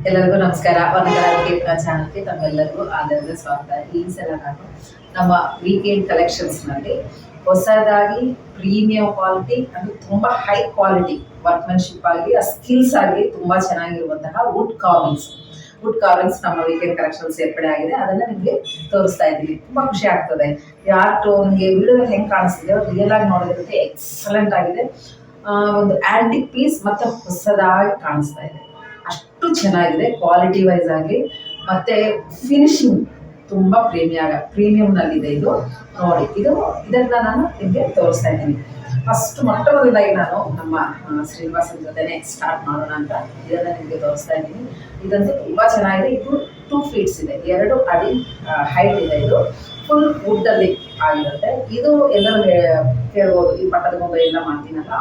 ಎಲ್ಲರಿಗೂ ನಮಸ್ಕಾರ. ವನಗಳ ಚಾನಲ್ಗೆ ತಮ್ಮೆಲ್ಲರಿಗೂ ಆಧಾರದ ಸ್ವಾಗತ. ಈ ಸಲ ನಾನು ನಮ್ಮ ವೀಕೆಂಡ್ ಕಲೆಕ್ಷನ್ಸ್ನಲ್ಲಿ ಹೊಸದಾಗಿ ಪ್ರೀಮಿಯಂ ಕ್ವಾಲಿಟಿ ಅಂದರೆ ತುಂಬ ಹೈ ಕ್ವಾಲಿಟಿ ವರ್ಕ್ಮೆನ್ಶಿಪ್ ಆಗಿ ಸ್ಕಿಲ್ಸ್ ಆಗಿ ತುಂಬ ಚೆನ್ನಾಗಿರುವಂತಹ ವುಡ್ ಕಾರ್ವಿಂಗ್ಸ್ ನಮ್ಮ ವೀಕೆಂಡ್ ಕಲೆಕ್ಷನ್ ಸೇರ್ಪಡೆ ಆಗಿದೆ. ಅದನ್ನು ನಿಮಗೆ ತೋರಿಸ್ತಾ ಇದ್ದೀನಿ. ತುಂಬ ಖುಷಿ ಆಗ್ತದೆ. ಯಾರು ನಿಮಗೆ ವಿಡಿಯೋದಲ್ಲಿ ಹೆಂಗೆ ಕಾಣಿಸ್ತಿದೆ ರಿಯಲ್ ಆಗಿ ನೋಡೋದಕ್ಕೆ ಎಕ್ಸಲೆಂಟ್ ಆಗಿದೆ. ಒಂದು ಆಂಟಿಕ್ ಪೀಸ್ ಮತ್ತೆ ಹೊಸದಾಗಿ ಕಾಣಿಸ್ತಾ ಇದೆ. ಅಷ್ಟು ಚೆನ್ನಾಗಿದೆ ಕ್ವಾಲಿಟಿ ವೈಸ್ ಆಗಿ, ಮತ್ತೆ ಫಿನಿಶಿಂಗ್ ತುಂಬ ಪ್ರೀಮಿಯಂನಲ್ಲಿದೆ. ಇದು ನೋಡಿ, ಇದನ್ನ ನಾನು ನಿಮಗೆ ತೋರಿಸ್ತಾ ಇದ್ದೀನಿ. ಫಸ್ಟ್ ಮೊಟ್ಟಮೊದಲಾಗಿ ನಾನು ನಮ್ಮ ಶ್ರೀನಿವಾಸನ್ ಜೊತೆನೆ ಸ್ಟಾರ್ಟ್ ಮಾಡೋಣ ಅಂತ ಇದನ್ನ ನಿಮಗೆ ತೋರಿಸ್ತಾ ಇದ್ದೀನಿ. ಇದಂತೂ ತುಂಬ ಚೆನ್ನಾಗಿದೆ. ಇದು 2 ಫೀಟ್ಸ್ ಇದೆ, 2 ಅಡಿ ಹೈಟ್ ಇದೆ. ಇದು ಫುಲ್ ವುಡ್ ಅಲ್ಲಿ ಆಗಿರುತ್ತೆ. ಇದು ಎಲ್ಲರೂ ಕೇಳ್ಬೋದು, ಈ ಪಟ್ಟದ ಗೊಂಬೆ ಎಲ್ಲ ಮಾಡ್ತೀನಲ್ಲ,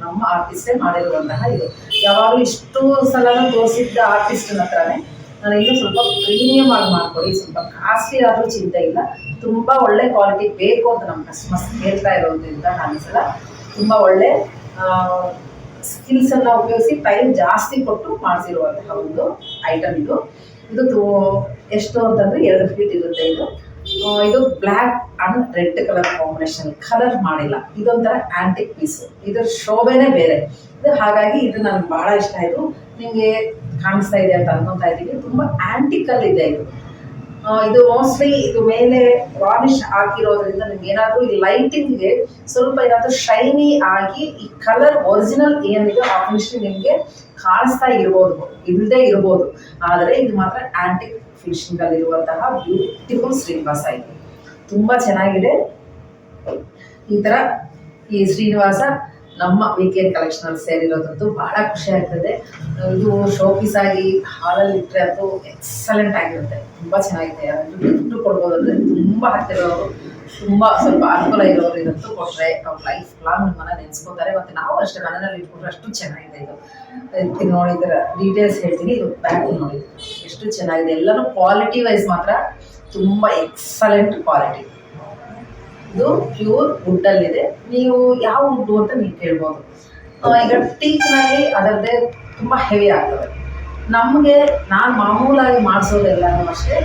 ನಮ್ಮ ಆರ್ಟಿಸ್ಟೇ ಮಾಡಿರುವಂತಹ ಇದು. ಯಾವಾಗಲೂ ಇಷ್ಟು ಸಲ ತೋರಿಸಿದ್ದ ಆರ್ಟಿಸ್ಟ್ನ ಹತ್ರನೇ ನಾನು ಇನ್ನೂ ಸ್ವಲ್ಪ ಪ್ರೀಮಿಯಂ ಆಗಿ ಮಾಡ್ಕೊಡಿ, ಸ್ವಲ್ಪ ಕಾಸ್ಟ್ಲಿ ಆದರೂ ಚಿಂತೆ ಇಲ್ಲ, ತುಂಬ ಒಳ್ಳೆ ಕ್ವಾಲಿಟಿ ಬೇಕು ಅಂತ ನಮ್ಮ ಕಸ್ಟಮರ್ಸ್ ಹೇಳ್ತಾ ಇರೋದ್ರಿಂದ ನಾನು ಈ ಸಲ ತುಂಬ ಒಳ್ಳೆ ಸ್ಕಿಲ್ಸನ್ನು ಉಪಯೋಗಿಸಿ ಟೈಮ್ ಜಾಸ್ತಿ ಕೊಟ್ಟು ಮಾಡಿಸಿರುವಂತಹ ಒಂದು ಐಟಮ್ ಇದು. ಎಷ್ಟು ಅಂತಂದರೆ 2 ಫೀಟ್ ಇರುತ್ತೆ. ಇದು black and red colour combination, colour ಮಾಡಿಲ್ಲ. ಇದೊಂಥರ ಆಂಟಿಕ್ ಪೀಸು, ಇದರ ಶೋಭೆನೇ ಬೇರೆ. ಹಾಗಾಗಿ ಇದು ನನಗೆ ಬಹಳ ಇಷ್ಟ ಆಯಿತು. ನಿಮಗೆ ಕಾಣಿಸ್ತಾ ಇದೆ ಅಂತ ಅನ್ಕೊತಾ ಇದ್ದೀನಿ. ತುಂಬ ಆಂಟಿಕಲ್ ಇದೆ ಇದು ಮೋಸ್ಟ್ಲಿ ಇದು ಮೇಲೆ ವಾರ್ನಿಷ್ ಹಾಕಿರೋದ್ರಿಂದ ನಿಮ್ಗೆ ಏನಾದರೂ ಈ ಲೈಟಿಂಗ್ಗೆ ಸ್ವಲ್ಪ ಏನಾದರೂ ಶೈನಿ ಆಗಿ ಈ ಕಲರ್ ಒರಿಜಿನಲ್ ಏನಿದೆ ಆ ಫಿನಿಶಿಂಗ್ ನಿಮಗೆ ಕಾಣಿಸ್ತಾ ಇಲ್ಲದೆ ಇರ್ಬೋದು. ಆದರೆ ಇದು ಮಾತ್ರ ಆಂಟಿಕ್ ಫಿನಿಶಿಂಗ್ ಅಲ್ಲಿ ಇರುವಂತಹ ಬ್ಯೂಟಿಫುಲ್ ಶ್ರೀನಿವಾಸ. ಇದು ತುಂಬಾ ಚೆನ್ನಾಗಿದೆ. ಈ ಶ್ರೀನಿವಾಸ ನಮ್ಮ ವೀಕೆಂಡ್ ಕಲೆಕ್ಷನ್ ಅಲ್ಲಿ ಸೇರಿರೋದಂತೂ ಬಹಳ ಖುಷಿ ಆಗ್ತದೆ. ಇದು ಶೋ ಪೀಸ್ ಆಗಿ ಹಾಲಲ್ಲಿ ಇಟ್ಟರೆ ಅಂತೂ ಎಕ್ಸಲೆಂಟ್ ಆಗಿರುತ್ತೆ. ತುಂಬಾ ಚೆನ್ನಾಗಿದೆ. ಗಿಫ್ಟ್ ಕೊಡ್ಬೋದು. ಅಂದ್ರೆ ತುಂಬಾ ಹತ್ತಿರವರು, ತುಂಬಾ ಸ್ವಲ್ಪ ಅನುಕೂಲ ಇರೋರು ಇದಂತೂ ಕೊಟ್ರೆ ಅವ್ರ ಲೈಫ್ ಲಾಂಗ್ ನಿಮ್ಮನ್ನ ನೆನೆಸ್ಕೋತಾರೆ. ಮತ್ತೆ ನಾವು ಅಷ್ಟೇ ಮನೆಯಲ್ಲಿ ಇಟ್ಕೊಂಡ್ರೆ ಅಷ್ಟು ಚೆನ್ನಾಗಿದೆ. ಇದು ನೋಡಿ, ಇದರ ಡೀಟೇಲ್ಸ್ ಹೇಳ್ತೀನಿ. ಇದು ಬ್ಯಾಗ್ ನೋಡಿ ಎಷ್ಟು ಚೆನ್ನಾಗಿದೆ. ಎಲ್ಲನೂ ಕ್ವಾಲಿಟಿ ವೈಸ್ ಮಾತ್ರ ತುಂಬಾ ಎಕ್ಸಲೆಂಟ್ ಕ್ವಾಲಿಟಿ. ಇದು ಪ್ಯೂರ್ ವುಡ್ ಅಲ್ಲಿದೆ. ನೀವು ಯಾವ ವುಡ್ ಅಂತ ನೀವು ಕೇಳ್ಬೋದು. ಈಗ ಟೀಕ್ನಲ್ಲಿ ಅದರದ್ದೇ ತುಂಬ ಹೆವಿ ಆಗ್ತದೆ. ನಾನು ಮಾಮೂಲಾಗಿ ಮಾಡಿಸೋದೆಲ್ಲನೂ ಅಷ್ಟೇ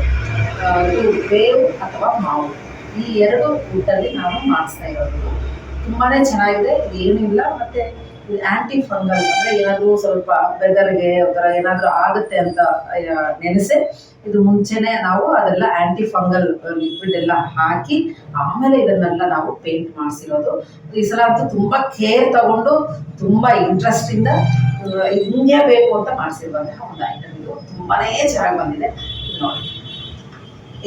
ಇದು ಬೇವು ಅಥವಾ ಮಾವು, ಈ 2 ವುಡ್ಡಲ್ಲಿ ನಾನು ಮಾಡಿಸ್ತಾ ಇರೋದು. ತುಂಬಾ ಚೆನ್ನಾಗಿದೆ. ಏನಿಲ್ಲ. ಮತ್ತು ಇದು ಆ್ಯಂಟಿ ಫಂಗಲ್, ಅಂದರೆ ಏನಾದರೂ ಸ್ವಲ್ಪ ವೆದರ್ಗೆ ಒಂಥರ ಏನಾದರೂ ಆಗುತ್ತೆ ಅಂತ ನೆನೆಸೆ ಇದು ಮುಂಚೆನೇ ನಾವು ಅದೆಲ್ಲ ಆ್ಯಂಟಿ ಫಂಗಲ್ ಲಿಕ್ವಿಡ್ ಎಲ್ಲ ಹಾಕಿ ಆಮೇಲೆ ಇದನ್ನೆಲ್ಲ ನಾವು ಪೇಂಟ್ ಮಾಡಿಸಿರೋದು. ಈ ಸಲ ಅಂತೂ ತುಂಬ ಕೇರ್ ತಗೊಂಡು ತುಂಬ ಇಂಟ್ರೆಸ್ಟಿಂದ ಹಿಂಗೆ ಬೇಕು ಅಂತ ಮಾಡಿಸಿರುವಂತಹ ಒಂದು ಐಟಮ್. ಇದು ತುಂಬಾ ಚೆನ್ನಾಗಿ ಬಂದಿದೆ. ನೋಡಿ,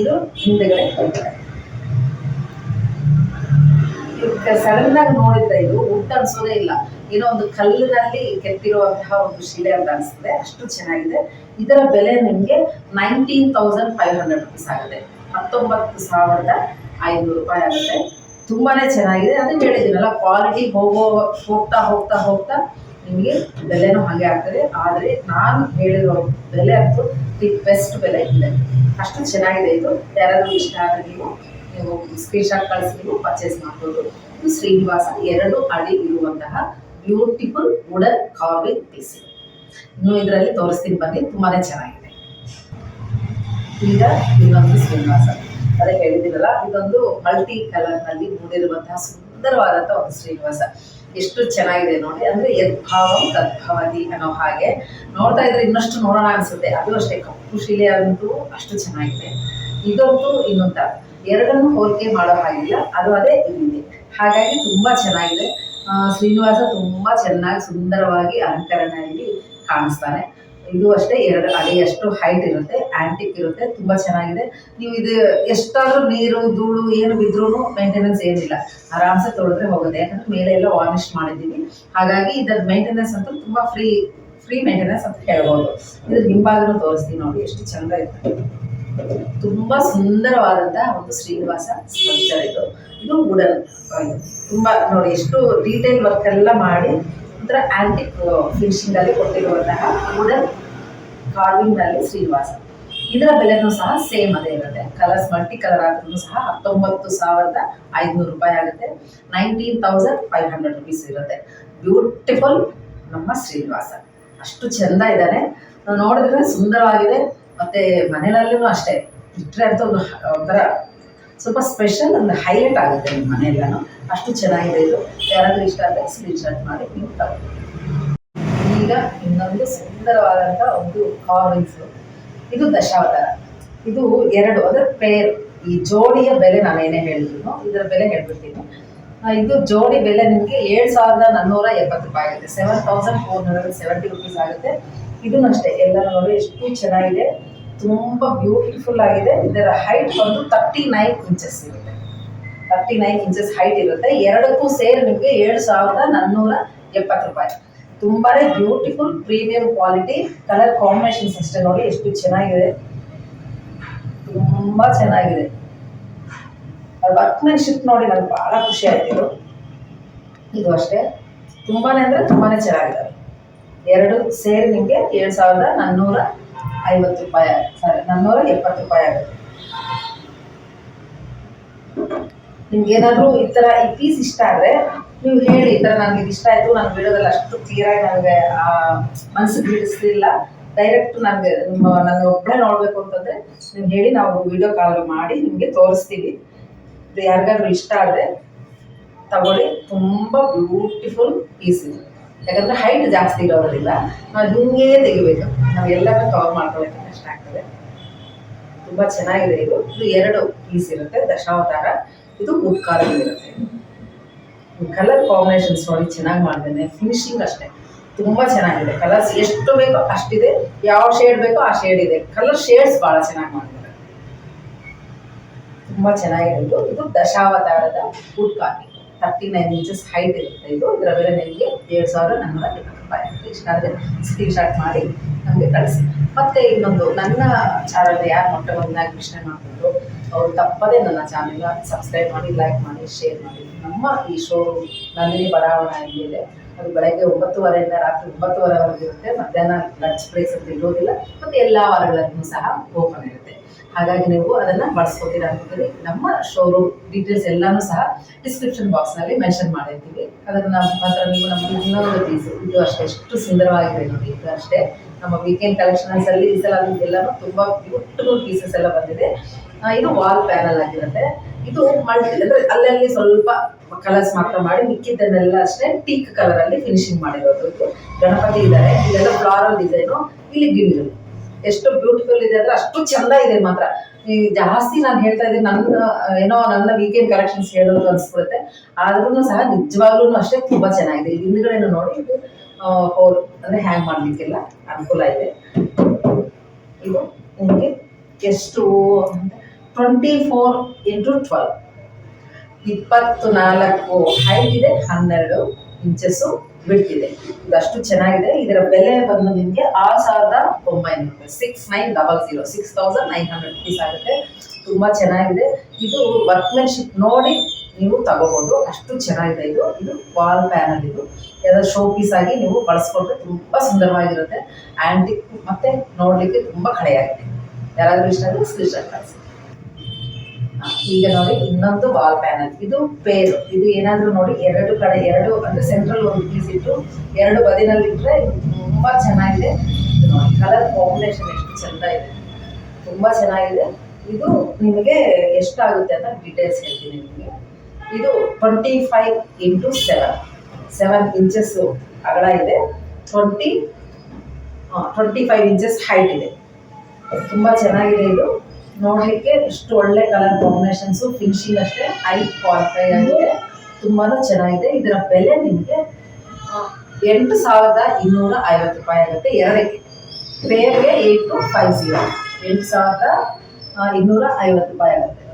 ಇದು ಹಿಂದೆಗಡೆ ಸಡನ್ ಆಗಿ ನೋಡಿದ್ರೆ ಇದು ವುಡ್ ಅನ್ಸೋದೇ ಇಲ್ಲ, ಏನೋ ಒಂದು ಕಲ್ಲಿನಲ್ಲಿ ಕೆತ್ತಿರುವಂತಹ ಒಂದು ಶಿಲೆ ಅಂತ ಅನಿಸ್ತದೆ. ಅಷ್ಟು ಚೆನ್ನಾಗಿದೆ. ಇದರ ಬೆಲೆ ನಿಮಗೆ 19,500 rupees ಆಗುತ್ತೆ. 19,500 ರೂಪಾಯಿ ಆಗುತ್ತೆ. ತುಂಬಾನೇ ಚೆನ್ನಾಗಿದೆ. ಅದೇ ಹೇಳಿದ್ದೀನಲ್ಲ, ಕ್ವಾಲಿಟಿ ಹೋಗ್ತಾ ನಿಮಗೆ ಬೆಲೆನೂ ಹಾಗೆ ಆಗ್ತದೆ. ಆದರೆ ನಾನು ಹೇಳಿರೋ ಬೆಲೆ ಅಂತೂ ದಿ ಬೆಸ್ಟ್ ಬೆಲೆ ಇದೆ. ಅಷ್ಟು ಚೆನ್ನಾಗಿದೆ. ಇದು ಯಾರಾದರೂ ಇಷ್ಟ ಆದರೆ ನೀವು ಸ್ಕ್ರೀನ್ಶಾಟ್ ಕಳಿಸಿ ನೀವು ಪರ್ಚೇಸ್ ಮಾಡ್ಬೋದು. ಇದು ಶ್ರೀನಿವಾಸ 2 ಅಡಿ ಇರುವಂತಹ ಬ್ಯೂಟಿಫುಲ್ ವುಡನ್ ಕಾರ್ವಿಂಗ್ ಪೀಸ್. ಇನ್ನು ಇದರಲ್ಲಿ ತೋರಿಸ್ತೀನಿ ಬನ್ನಿ, ತುಂಬಾನೇ ಚೆನ್ನಾಗಿದೆ. ಈಗ ಇನ್ನೊಂದು ಶ್ರೀನಿವಾಸ, ಅದೇ ಹೇಳಿದ್ದೀನಲ್ಲ, ಇದೊಂದು ಮಲ್ಟಿ ಕಲರ್ ನಲ್ಲಿ ಮೂಡಿರುವಂತಹ ಸುಂದರವಾದಂತಹ ಒಂದು ಶ್ರೀನಿವಾಸ. ಎಷ್ಟು ಚೆನ್ನಾಗಿದೆ ನೋಡಿ. ಅಂದ್ರೆ ಯದ್ಭಾವಂ ತದ್ಭವತಿ ಅನ್ನೋ ಹಾಗೆ ನೋಡ್ತಾ ಇದ್ರೆ ಇನ್ನಷ್ಟು ನೋಡೋಣ ಅನ್ಸುತ್ತೆ. ಅದು ಅಷ್ಟೇ, ಕಪ್ಪು ಶಿಲೆ ಅಂತೂ ಅಷ್ಟು ಚೆನ್ನಾಗಿದೆ. ಇದಂತೂ ಇನ್ನೊಂದ 2 ಹೋಲಿಕೆ ಮಾಡೋ ಹಾಗಿಲ್ಲ, ಅದು ಅದೇ ಇಲ್ಲಿದೆ. ಹಾಗಾಗಿ ತುಂಬಾ ಚೆನ್ನಾಗಿದೆ. ಶ್ರೀನಿವಾಸ ತುಂಬಾ ಚೆನ್ನಾಗಿ ಸುಂದರವಾಗಿ ಅಲಂಕರಣೆಯಲ್ಲಿ ಕಾಣಿಸ್ತಾನೆ. ಇದು ಅಷ್ಟೇ 2 ಅಡಿಯಷ್ಟು ಹೈಟ್ ಇರುತ್ತೆ, ಆಂಟಿಕ್ ಇರುತ್ತೆ. ತುಂಬಾ ಚೆನ್ನಾಗಿದೆ. ನೀವು ಇದು ಎಷ್ಟಾದ್ರೂ ನೀರು ಧೂಳು ಏನು ಬಿದ್ರೂ ಮೇಂಟೆನೆನ್ಸ್ ಏನಿಲ್ಲ, ಆರಾಮ್ಸೆ ತೊಳೆದ್ರೆ ಹೋಗುತ್ತೆ. ಯಾಕಂದ್ರೆ ಮೇಲೆ ಎಲ್ಲ ವಾರ್ನಿಷ್ ಮಾಡಿದ್ದೀವಿ. ಹಾಗಾಗಿ ಇದರ ಮೇಂಟೆನೆನ್ಸ್ ಅಂತೂ ತುಂಬಾ ಫ್ರೀ ಮೇಂಟೆನೆನ್ಸ್ ಅಂತ ಹೇಳ್ಬೋದು. ಇದ್ರ ಹಿಂಭಾಗನೂ ತೋರಿಸ್ತೀನಿ ನೋಡಿ, ಎಷ್ಟು ಚಂದ ಇರುತ್ತೆ. ತುಂಬಾ ಸುಂದರವಾದಂತಹ ಒಂದು ಶ್ರೀನಿವಾಸ ಸ್ಕಲ್ಪ್ಚರ್ ಇದು ವುಡನ್. ತುಂಬಾ ನೋಡಿ ಎಷ್ಟು ಡೀಟೇಲ್ ವರ್ಕ್ ಎಲ್ಲ ಮಾಡಿ ಒಂಥರ ಆಂಟಿಕ್ ಫಿನಿಶಿಂಗ್ ಅಲ್ಲಿ ಕೊಟ್ಟಿರುವಂತಹ ವುಡನ್ ಕಾರ್ವಿಂಗ್ ನಲ್ಲಿ ಶ್ರೀನಿವಾಸ. ಇದರ ಬೆಲೆನೂ ಸಹ ಸೇಮ್ ಅದೇ ಇರುತ್ತೆ. ಕಲರ್ಸ್ ಮಲ್ಟಿ ಕಲರ್ ಆದ್ರೂ ಸಹ 19,500 ರೂಪಾಯಿ ಆಗುತ್ತೆ. 19,500 rupees ಇರುತ್ತೆ. ಬ್ಯೂಟಿಫುಲ್ ನಮ್ಮ ಶ್ರೀನಿವಾಸ, ಅಷ್ಟು ಚೆಂದ ಇದ್ದಾನೆ. ನೋಡಿದ್ರೆ ಸುಂದರವಾಗಿದೆ. ಮತ್ತೆ ಮನೆಯಲ್ಲೂ ಅಷ್ಟೇ ಇಟ್ಟರೆ ಅಂತ ಒಂಥರ ಸ್ವಲ್ಪ ಸ್ಪೆಷಲ್, ಒಂದು ಹೈಲೈಟ್ ಆಗುತ್ತೆ ನಿಮ್ಮ ಮನೆಯೆಲ್ಲನೂ. ಅಷ್ಟು ಚೆನ್ನಾಗಿದೆ ಇದು. ಯಾರಾದರೂ ಇಷ್ಟ ಆದರೆ ಸ್ಕ್ರೀನ್ ಶಾಟ್ ಮಾಡಿ ನೀವು ತಗೊಳ್ಳಿ. ಈಗ ಇನ್ನೊಂದು ಸುಂದರವಾದಂಥ ಒಂದು ಕಾರ್ವಿಂಗ್ಸು. ಇದು ದಶಾವತಾರ. ಇದು 2 ಅಂದರೆ ಪೇರ್. ಈ ಜೋಡಿಯ ಬೆಲೆ ನಾನೇನೇ ಹೇಳಿದ್ರು ಇದರ ಬೆಲೆ ಹೇಳ್ಬಿಡ್ತೀನಿ. ಇದು ಜೋಡಿ ಬೆಲೆ ನಿಮಗೆ 7,470 ರೂಪಾಯಿ ಆಗುತ್ತೆ. 7,470 ರುಪೀಸ್ ಆಗುತ್ತೆ. ಇದನ್ನು ಅಷ್ಟೇ ಎಲ್ಲ ನೋಡಿ ಎಷ್ಟು ಚೆನ್ನಾಗಿದೆ, ತುಂಬ ಬ್ಯೂಟಿಫುಲ್ ಆಗಿದೆ. ಇದರ ಹೈಟ್ ಬಂದು 39 ಇಂಚಸ್ ಇರುತ್ತೆ. 39 ಇಂಚಸ್ ಹೈಟ್ ಇರುತ್ತೆ. ಎರಡಕ್ಕೂ ಸೇರಿ ನಿಮಗೆ 7,470 ರೂಪಾಯಿ. ತುಂಬಾ beautiful premium quality. Colour combinations ಅಷ್ಟೇ ನೋಡಿ ಎಷ್ಟು ಚೆನ್ನಾಗಿದೆ, ತುಂಬ ಚೆನ್ನಾಗಿದೆ. ವರ್ಕ್ಮೆನ್ಶಿಪ್ ನೋಡಿ ನನಗೆ ಭಾಳ ಖುಷಿ ಆಯ್ತು. ಇದು ಅಷ್ಟೇ ತುಂಬಾ ಅಂದರೆ ತುಂಬಾ ಚೆನ್ನಾಗಿದೆ. 2 ಸೇರಿ ನಿಮಗೆ 7,450 ರೂಪಾಯಿ, 470 ರೂಪಾಯಿ ಆಗುತ್ತೆ. ನಿಮ್ಗೆ ಏನಾದರೂ ಈ ಥರ ಈ ಪೀಸ್ ಇಷ್ಟ ಆದರೆ ನೀವು ಹೇಳಿ, ಈ ಥರ ನನಗೆ ಇದು ಇಷ್ಟ ಆಯಿತು, ನಾನು ವಿಡಿಯೋದಲ್ಲಿ ಅಷ್ಟು ಕ್ಲಿಯರಾಗಿ ನನಗೆ ಮನಸ್ಸಿಗೆ ಬಿಡಿಸ್ಲಿಲ್ಲ, ಡೈರೆಕ್ಟ್ ನನಗೆ ಒಬ್ಬಳೇ ನೋಡಬೇಕು ಅಂತಂದರೆ ನೀವು ಹೇಳಿ, ನಾವು ವಿಡಿಯೋ ಕಾಲ್ ಮಾಡಿ ನಿಮಗೆ ತೋರಿಸ್ತೀವಿ. ಇದು ಯಾರಿಗಾದ್ರೂ ಇಷ್ಟ ಆದರೆ ತಗೊಳ್ಳಿ. ತುಂಬ ಬ್ಯೂಟಿಫುಲ್ ಪೀಸ್ ಇದು. ಯಾಕಂದರೆ ಹೈಟ್ ಜಾಸ್ತಿ ಇರೋದ್ರಿಂದ ನಾವು ಹಿಂಗೇ ತೆಗಿಬೇಕು, ನಾವು ಎಲ್ಲರೂ ಕವರ್ ಮಾಡ್ಕೊಳ್ಳೋಕ್ಕೆ ಕಷ್ಟ ಆಗ್ತದೆ. ತುಂಬ ಚೆನ್ನಾಗಿದೆ ಇದು. ಇದು 2 ಪೀಸ್ ಇರುತ್ತೆ. ದಶಾವತಾರ. ಇದು ವುಡ್ ಕಾರ್ವಿಂಗ್ ಇರುತ್ತೆ. ಕಲರ್ ಕಾಂಬಿನೇಷನ್ಸ್ ನೋಡಿ ಚೆನ್ನಾಗಿ ಮಾಡಿದ್ದೇನೆ. ಫಿನಿಶಿಂಗ್ ಅಷ್ಟೇ ತುಂಬ ಚೆನ್ನಾಗಿದೆ. ಕಲರ್ಸ್ ಎಷ್ಟು ಬೇಕೋ ಅಷ್ಟಿದೆ, ಯಾವ ಶೇಡ್ ಬೇಕೋ ಆ ಶೇಡ್ ಇದೆ. ಕಲರ್ ಶೇಡ್ಸ್ ಭಾಳ ಚೆನ್ನಾಗಿ ಮಾಡಿದ್ದಾರೆ, ತುಂಬ ಚೆನ್ನಾಗಿದೆ. ಇದು ದಶಾವತಾರದ ವುಡ್ ಕಾರ್ವಿಂಗ್. 39 ಇಂಚಸ್ ಹೈಟ್ ಇರುತ್ತೆ ಇದು. ಇದರ ಬೆಲೆ ನಿಮಗೆ 7,470 ರೂಪಾಯಿ ಆಗುತ್ತೆ. ಇಷ್ಟ ಆದರೆ ಸ್ಕ್ರೀನ್ ಶಾಟ್ ಮಾಡಿ ನಮಗೆ ಕಳಿಸಿ. ಮತ್ತು ಇನ್ನೊಂದು, ನನ್ನ ಚಾನಲ್ನ ಯಾರು ಮೊಟ್ಟಮೊದಲಾಗಿ ವೀಕ್ಷಣೆ ಮಾಡಿದ್ರು ಅವರು ತಪ್ಪದೇ ನನ್ನ ಚಾನಲ್ನ ಸಬ್ಸ್ಕ್ರೈಬ್ ಮಾಡಿ, ಲೈಕ್ ಮಾಡಿ, ಶೇರ್ ಮಾಡಿ. ನಮ್ಮ ಈ ಶೋ ನಂದಿನಿ ಬಡಾವಣೆಯಲ್ಲಿದೆ. ಅದು ಬೆಳಗ್ಗೆ 9:30 ರಾತ್ರಿ 9:30ವರೆಗೆ ಇರುತ್ತೆ. ಮಧ್ಯಾಹ್ನ ಲಂಚ್ ಬ್ರೇಕ್ಸ್ ಅಂತ ಇರೋದಿಲ್ಲ. ಮತ್ತು ಎಲ್ಲ ವಾರಗಳಲ್ಲೂ ಸಹ ಓಪನ್ ಇರುತ್ತೆ. ಹಾಗಾಗಿ ನೀವು ಅದನ್ನು ಬಳಸ್ಕೊತೀರಾ ಅಂತೇಳಿ ನಮ್ಮ ಶೋರೂಮ್ ಡೀಟೇಲ್ಸ್ ಎಲ್ಲನೂ ಸಹ ಡಿಸ್ಕ್ರಿಪ್ಷನ್ ಬಾಕ್ಸ್ನಲ್ಲಿ ಮೆನ್ಷನ್ ಮಾಡಿರ್ತೀವಿ. ಅದನ್ನು ನಮ್ಮ ಹತ್ರ ನೀವು ನಮಗೆ ಇನ್ನೊಂದು ಪೀಸು, ಇದು ಅಷ್ಟೇ ಎಷ್ಟು ಸುಂದರವಾಗಿದೆ ನೋಡಿ. ಇದು ಅಷ್ಟೇ ನಮ್ಮ ವೀಕೆಂಡ್ ಕಲೆಕ್ಷನ್ಸಲ್ಲಿ ಈ ಸಲ ಎಲ್ಲನೂ ತುಂಬ ಬ್ಯೂಟಿಫುಲ್ ಪೀಸಸ್ ಎಲ್ಲ ಬಂದಿದೆ. ಇದು ವಾಲ್ ಪ್ಯಾನಲ್ ಆಗಿರುತ್ತೆ. ಇದು ಮಲ್ಟಿ ಅಂದರೆ ಅಲ್ಲಲ್ಲಿ ಸ್ವಲ್ಪ ಕಲರ್ಸ್ ಮಾತ್ರ ಮಾಡಿ, ಮಿಕ್ಕಿದ್ದನ್ನೆಲ್ಲ ಅಷ್ಟೇ ಟೀಕ್ ಕಲರಲ್ಲಿ ಫಿನಿಶಿಂಗ್ ಮಾಡಿರೋದು. ಇದು ಗಣಪತಿ ಇದ್ದಾರೆ, ಇದೆಲ್ಲ ಫ್ಲಾರಲ್ ಡಿಸೈನು. ಇಲ್ಲಿ ಗಿಳಿಗಳು ಎಷ್ಟು ಬ್ಯೂಟಿಫುಲ್ ಇದೆ ಅಂದರೆ ಅಷ್ಟು ಚೆಂದ ಇದೆ ಮಾತ್ರ. ಈ ಜಾಸ್ತಿ ನಾನು ಹೇಳ್ತಾ ಇದ್ದೀನಿ, ನನ್ನ ವೀಕೆಂಡ್ ಕಲೆಕ್ಷನ್ಸ್ ಹೇಳೋದು ಅನಿಸ್ಬಿಡುತ್ತೆ. ಆದ್ರೂ ಸಹ ನಿಜವಾಗ್ಲೂ ಅಷ್ಟೇ ತುಂಬ ಚೆನ್ನಾಗಿದೆ. ಇದು ಹಿಂದ್ಗಡೆನೂ ನೋಡಿ, ಇದು ಹೋಲ್ ಅಂದರೆ ಹ್ಯಾಂಗ್ ಮಾಡಲಿಕ್ಕೆಲ್ಲ ಅನುಕೂಲ ಇದೆ. ಇದು ನಿಮಗೆ ಎಷ್ಟು 24x12, 24 ಹೈಟ್ ಇದೆ, 12 ಇಂಚಸ್ಸು ಬಿಡ್ತಿದೆ. ಇದಷ್ಟು ಚೆನ್ನಾಗಿದೆ. ಇದರ ಬೆಲೆ ಬಂದು ನಿಮಗೆ 6,900, 6,900 ರುಪೀಸ್ ಆಗುತ್ತೆ. ತುಂಬ ಚೆನ್ನಾಗಿದೆ. ಇದು ವರ್ಕ್ಮೆನ್ಶಿಪ್ ನೋಡಿ ನೀವು ತಗೋಬೋದು, ಅಷ್ಟು ಚೆನ್ನಾಗಿದೆ. ಇದು ವಾಲ್ ಪ್ಯಾನಲ್. ಇದು ಯಾವ್ದಾದ್ರು ಶೋ ಪೀಸ್ ಆಗಿ ನೀವು ಬಳಸ್ಕೊಂಡ್ರೆ ತುಂಬ ಸುಂದರವಾಗಿರುತ್ತೆ. ಆ್ಯಂಟಿಕ್ ಮತ್ತು ನೋಡಲಿಕ್ಕೆ ತುಂಬ ಕಳೆಯಾಗಿದೆ. ಯಾರಾದರೂ ಇಷ್ಟ ಆದರೆ ಸ್ಕ್ರೀನ್ ಶಾಟ್ ಕಳಿಸಿ. ಈಗ ನೋಡಿ ಇನ್ನೊಂದು ವಾಲ್ ಪ್ಯಾನಲ್. ಇದು ಪೇರು. ಇದು ಏನಾದರೂ ನೋಡಿ 2 ಕಡೆ 2 ಅಂದರೆ ಸೆಂಟ್ರಲ್ ಒಂದು ಪೀಸ್ ಇಟ್ಟು 2 ಬದಿನಲ್ಲಿ ಇಟ್ಟರೆ ಇದು ತುಂಬ ಚೆನ್ನಾಗಿದೆ. ಇದು ನೋಡಿ ಕಲರ್ ಕಾಂಬಿನೇಷನ್ ಎಷ್ಟು ಚೆಂದ ಇದೆ, ತುಂಬ ಚೆನ್ನಾಗಿದೆ. ಇದು ನಿಮಗೆ ಎಷ್ಟಾಗುತ್ತೆ ಅಂತ ಡೀಟೇಲ್ಸ್ ಹೇಳ್ತೀನಿ ನಿಮಗೆ. ಇದು 25x7, 7 ಇಂಚಸ್ಸು ಅಗಲ ಇದೆ, 25 ಇಂಚಸ್ ಹೈಟ್ ಇದೆ. ತುಂಬ ಚೆನ್ನಾಗಿದೆ. ಇದು ನೋಡಲಿಕ್ಕೆ ಎಷ್ಟು ಒಳ್ಳೆ ಕಲರ್ ಕಾಂಬಿನೇಷನ್ಸು, ಫಿನಿಶಿಂಗ್ ಅಷ್ಟೇ ಹೈ ಕ್ವಾಲಿಫೈ ಆಗಿದೆ, ತುಂಬಾ ಚೆನ್ನಾಗಿದೆ. ಇದರ ಬೆಲೆ ನಿಮಗೆ 8,250 ರೂಪಾಯಿ ಆಗುತ್ತೆ. ಎರಡಕ್ಕೆ ಪೇರ್ಗೆ 8250, 8,250 ರೂಪಾಯಿ ಆಗುತ್ತೆ.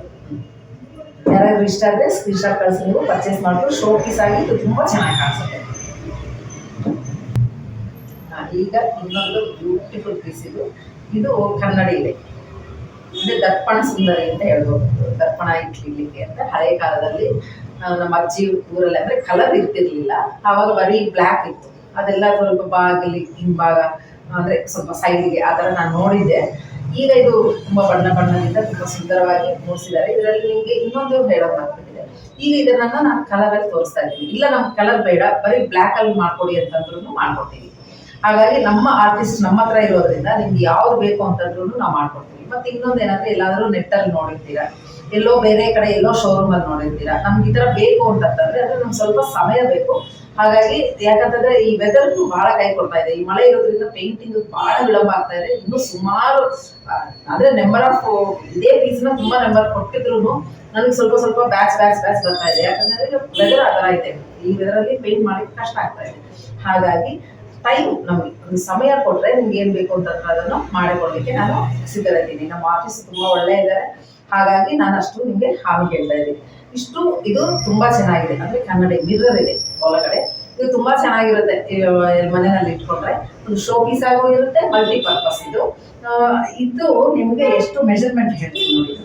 ಯಾರಾದರೂ ಇಷ್ಟ ಆದರೆ ಸ್ಕ್ರೀನ್ ಶಾಟ್ ಕಳಿಸಿ ನೀವು ಪರ್ಚೇಸ್ ಮಾಡ್ಬೋದು. ಶೋ ಪೀಸ್ ಆಗಿ ಇದು ತುಂಬ ಚೆನ್ನಾಗಿ ಕಾಣಿಸುತ್ತೆ. ಈಗ ಇನ್ನೊಂದು ಬ್ಯೂಟಿಫುಲ್ ಪೀಸ್. ಇದು ಕನ್ನಡಿ ಇದೆ. ಅಂದರೆ ದರ್ಪಣ ಸುಂದರಿ ಅಂತ ಹೇಳ್ಬೋದು. ದರ್ಪಣ ಇಟ್ಲಿಕ್ಕೆ ಅಂತ ಹಳೆಯ ಕಾಲದಲ್ಲಿ ನಮ್ಮ ಅಜ್ಜಿ ಊರಲ್ಲಿ ಅಂದರೆ ಕಲರ್ ಇರ್ತಿರ್ಲಿಲ್ಲ. ಆವಾಗ ಬರೀ ಬ್ಲ್ಯಾಕ್ ಇತ್ತು. ಅದೆಲ್ಲ ಸ್ವಲ್ಪ ಬಾಗಿಲಿ ಹಿಂಭಾಗ ಅಂದರೆ ಸ್ವಲ್ಪ ಸೈಡ್ಗೆ ಆ ಥರ ನಾನು ನೋಡಿದ್ದೆ. ಈಗ ಇದು ತುಂಬ ಬಣ್ಣದಿಂದ ತುಂಬ ಸುಂದರವಾಗಿ ಮೂಡಿಸಿದ್ದಾರೆ. ಇದರಲ್ಲಿ ನಿಮಗೆ ಇನ್ನೊಂದು ಹೇಳೋದಾಗ್ಬಿಟ್ಟಿದೆ. ಈಗ ಇದನ್ನು ನಾನು ಕಲರಲ್ಲಿ ತೋರಿಸ್ತಾ ಇದ್ದೀನಿ. ಇಲ್ಲ ನಮ್ಗೆ ಕಲರ್ ಬೇಡ, ಬರೀ ಬ್ಲ್ಯಾಕಲ್ಲಿ ಮಾಡಿಕೊಡಿ ಅಂತಂದ್ರೂ ಮಾಡ್ಕೊಡ್ತೀವಿ. ಹಾಗಾಗಿ ನಮ್ಮ ಆರ್ಟಿಸ್ಟ್ ನಮ್ಮ ಹತ್ರ ಇರೋದ್ರಿಂದ ನಿಮ್ಗೆ ಯಾವ್ದು ಬೇಕು ಅಂತಂದ್ರೂ ನಾವು ಮಾಡ್ಕೊಡ್ತೀವಿ. ಮತ್ತೆ ಇನ್ನೊಂದು ಏನಂದ್ರೆ ಎಲ್ಲಾದ್ರೂ ನೆಟ್ಟಲ್ಲಿ ನೋಡಿರ್ತೀರಾ, ಎಲ್ಲೋ ಬೇರೆ ಕಡೆ ಎಲ್ಲೋ ಶೋರೂಮ್ ಅಲ್ಲಿ ನೋಡಿರ್ತೀರಾ, ನಮ್ಗೆ ಈ ತರ ಬೇಕು ಅಂತಂದ್ರೆ ಅದು ನಮ್ಗೆ ಸ್ವಲ್ಪ ಸಮಯ ಬೇಕು. ಹಾಗಾಗಿ ಯಾಕಂತಂದ್ರೆ ಈ ವೆದರ್ ಬಹಳ ಕೈ ಕೊಡ್ತಾ ಇದೆ, ಈ ಮಳೆ ಇರೋದ್ರಿಂದ ಪೇಂಟಿಂಗ್ ಬಹಳ ವಿಳಂಬ ಆಗ್ತಾ ಇದೆ. ಇನ್ನು ಸುಮಾರು ಅಂದ್ರೆ ನಂಬರ್ ಆಫ್ ಇದೇ ಪೀಸ್ ನ ತುಂಬಾ ನಂಬರ್ ಕೊಟ್ಟಿದ್ರು ನನಗೆ ಸ್ವಲ್ಪ ಸ್ವಲ್ಪ ಬ್ಯಾಚ್ ಬರ್ತಾ ಇದೆ. ಯಾಕಂದ್ರೆ ವೆದರ್ ಆ ತರ ಇದೆ, ಈ ವೆದರ್ ಅಲ್ಲಿ ಪೇಂಟ್ ಮಾಡಿ ಕಷ್ಟ ಆಗ್ತಾ ಇದೆ. ಹಾಗಾಗಿ ಟೈಮ್ ನಮಗೆ ಒಂದು ಸಮಯ ಕೊಟ್ರೆ ನಿಮ್ಗೆ ಏನ್ ಬೇಕು ಅಂತ ಅದನ್ನು ಮಾಡಿಕೊಡ್ಲಿಕ್ಕೆ ನಾನು ಸಿದ್ಧರಿದ್ದೀನಿ. ನಮ್ಮ ಆಫೀಸ್ ತುಂಬಾ ಒಳ್ಳೆ ಇದ್ದಾರೆ, ಹಾಗಾಗಿ ನಾನು ಅಷ್ಟು ನಿಮ್ಗೆ ಹಾಗೆ ಹೇಳ್ತಾ ಇದ್ದೀನಿ. ಇಷ್ಟು ಇದು ತುಂಬಾ ಚೆನ್ನಾಗಿದೆ, ಅಂದ್ರೆ ಕನ್ನಡಿ ಮಿರರ್ ಇದೆ ಒಳಗಡೆ, ಇದು ತುಂಬಾ ಚೆನ್ನಾಗಿರುತ್ತೆ. ಮನೆಯಲ್ಲಿ ಇಟ್ಕೊಂಡ್ರೆ ಒಂದು ಶೋ ಪೀಸ್ ಆಗೋ ಇರುತ್ತೆ, ಮಲ್ಟಿಪರ್ಪಸ್ ಇದು. ಇದು ನಿಮ್ಗೆ ಎಷ್ಟು ಮೆಜರ್ಮೆಂಟ್ ಹೇಳ್ತೀನಿ ನೋಡಿ.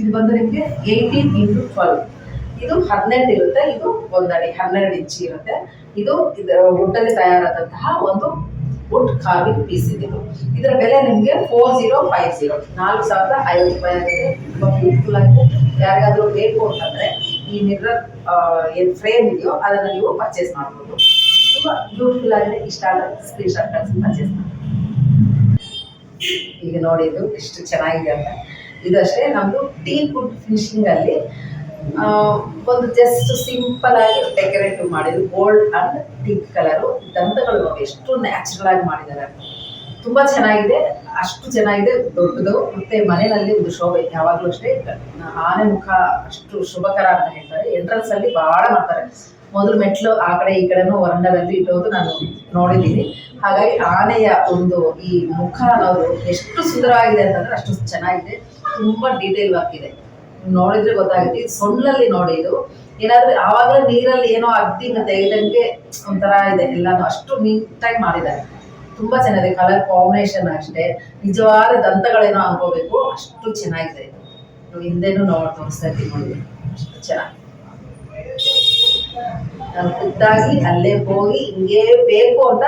ಇದು ಬಂದು ನಿಮ್ಗೆ 18x12, ಇದು 18 ಇರುತ್ತೆ, ಇದು 1 ಅಡಿ 12 ಇಂಚ್ ಇರುತ್ತೆ. ಇದು ವುಡ್ಡಲ್ಲಿ ತಯಾರಾದಂತಹ ಒಂದು ವುಡ್ ಕಾರ್ವಿಂಗ್ ಪೀಸ್ ಇದೆ. ಇದರ ಬೆಲೆ ನಿಮ್ಗೆ 4050 ₹4050 ಆಗಿದೆ. ತುಂಬಾ ಬ್ಯೂಟಿಫುಲ್ ಆಗಿದೆ. ಯಾರಿಗಾದ್ರೂ ಬೇಕು ಅಂತಂದ್ರೆ ಈ ಮಿರರ್ ಏನ್ ಫ್ರೇಮ್ ಇದೆಯೋ ಅದನ್ನ ನೀವು ಪರ್ಚೇಸ್ ಮಾಡ್ಬೋದು. ತುಂಬಾ ಬ್ಯೂಟಿಫುಲ್ ಆಗಿದೆ. ಇಷ್ಟ ಆದ್ರೆ ಸ್ಕ್ರೀನ್ ಶಾಟ್ ಕಳಿಸಿ ಪರ್ಚೇಸ್ ಮಾಡಿ. ಈಗ ನೋಡಿ ಇದು ಎಷ್ಟು ಚೆನ್ನಾಗಿದೆ ಅಂತ. ಇದು ಅಷ್ಟೇ ನಮ್ದು ಟೀಕ್ ವುಡ್ ಫಿನಿಶಿಂಗ್ ಅಲ್ಲಿ ಒಂದು ಜಸ್ಟ್ ಸಿಂಪಲ್ ಆಗಿ ಡೆಕೋರೇಟಿವ್ ಮಾಡಿದ್ರು, ಗೋಲ್ಡ್ ಅಂಡ್ ಪಿಂಕ್ ಕಲರ್. ದಂತಗಳು ನೋಡಿ ಎಷ್ಟು ನ್ಯಾಚುರಲ್ ಆಗಿ ಮಾಡಿದ್ದಾರೆ, ತುಂಬಾ ಚೆನ್ನಾಗಿದೆ. ಅಷ್ಟು ಚೆನ್ನಾಗಿದೆ, ದೊಡ್ಡದು. ಮತ್ತೆ ಮನೆಯಲ್ಲಿ ಒಂದು ಶೋಭೆ ಯಾವಾಗ್ಲೂ ಅಷ್ಟೇ. ಆನೆ ಮುಖ ಅಷ್ಟು ಶುಭಕರ ಅಂತ ಹೇಳ್ತಾರೆ. ಎಂಟ್ರೆನ್ಸ್ ಅಲ್ಲಿ ಬಹಳ ಮಾಡ್ತಾರೆ. ಮೊದಲು ಮೆಟ್ಲು ಆ ಕಡೆ ಈ ಕಡೆನೂ ವರಂಡದಲ್ಲಿ ಇಟ್ಟೋದು ನಾನು ನೋಡಿದ್ದೀನಿ. ಹಾಗಾಗಿ ಆನೆಯ ಒಂದು ಈ ಮುಖ ಅನ್ನೋದು ಎಷ್ಟು ಸುಂದರವಾಗಿದೆ ಅಂತಂದ್ರೆ ಅಷ್ಟು ಚೆನ್ನಾಗಿದೆ. ತುಂಬಾ ಡೀಟೇಲ್ ವರ್ಕ್ ಇದೆ, ನೋಡಿದ್ರೆ ಗೊತ್ತಾಗುತ್ತೆ. ಇದು ಸೊಣ್ಣಲ್ಲಿ ನೋಡಿ, ಇದು ಏನಾದ್ರೆ ಆವಾಗಲೇ ನೀರಲ್ಲಿ ಏನೋ ಅದ್ದಿಂಗ ತೆಗೆದಂಗೆ ಒಂಥರ ಇದೆ ಎಲ್ಲಾನು, ಅಷ್ಟು ನೀಟಾಗಿ ಮಾಡಿದ್ದಾರೆ. ತುಂಬಾ ಚೆನ್ನಾಗಿದೆ. ಕಲರ್ ಕಾಂಬಿನೇಷನ್ ಅಷ್ಟೇ, ನಿಜವಾದ ದಂತಗಳೇನೋ ಅನ್ಕೋಬೇಕು, ಅಷ್ಟು ಚೆನ್ನಾಗಿದೆ. ಇದು ಹಿಂದೆನೂ ತೋರಿಸ್ತಾ ಇದ್ದೀನಿ ನೋಡಿ, ಅಷ್ಟು ಚೆನ್ನಾಗಿ. ನಾನು ಖುದ್ದಾಗಿ ಅಲ್ಲೇ ಹೋಗಿ ಹಿಂಗೇ ಬೇಕು ಅಂತ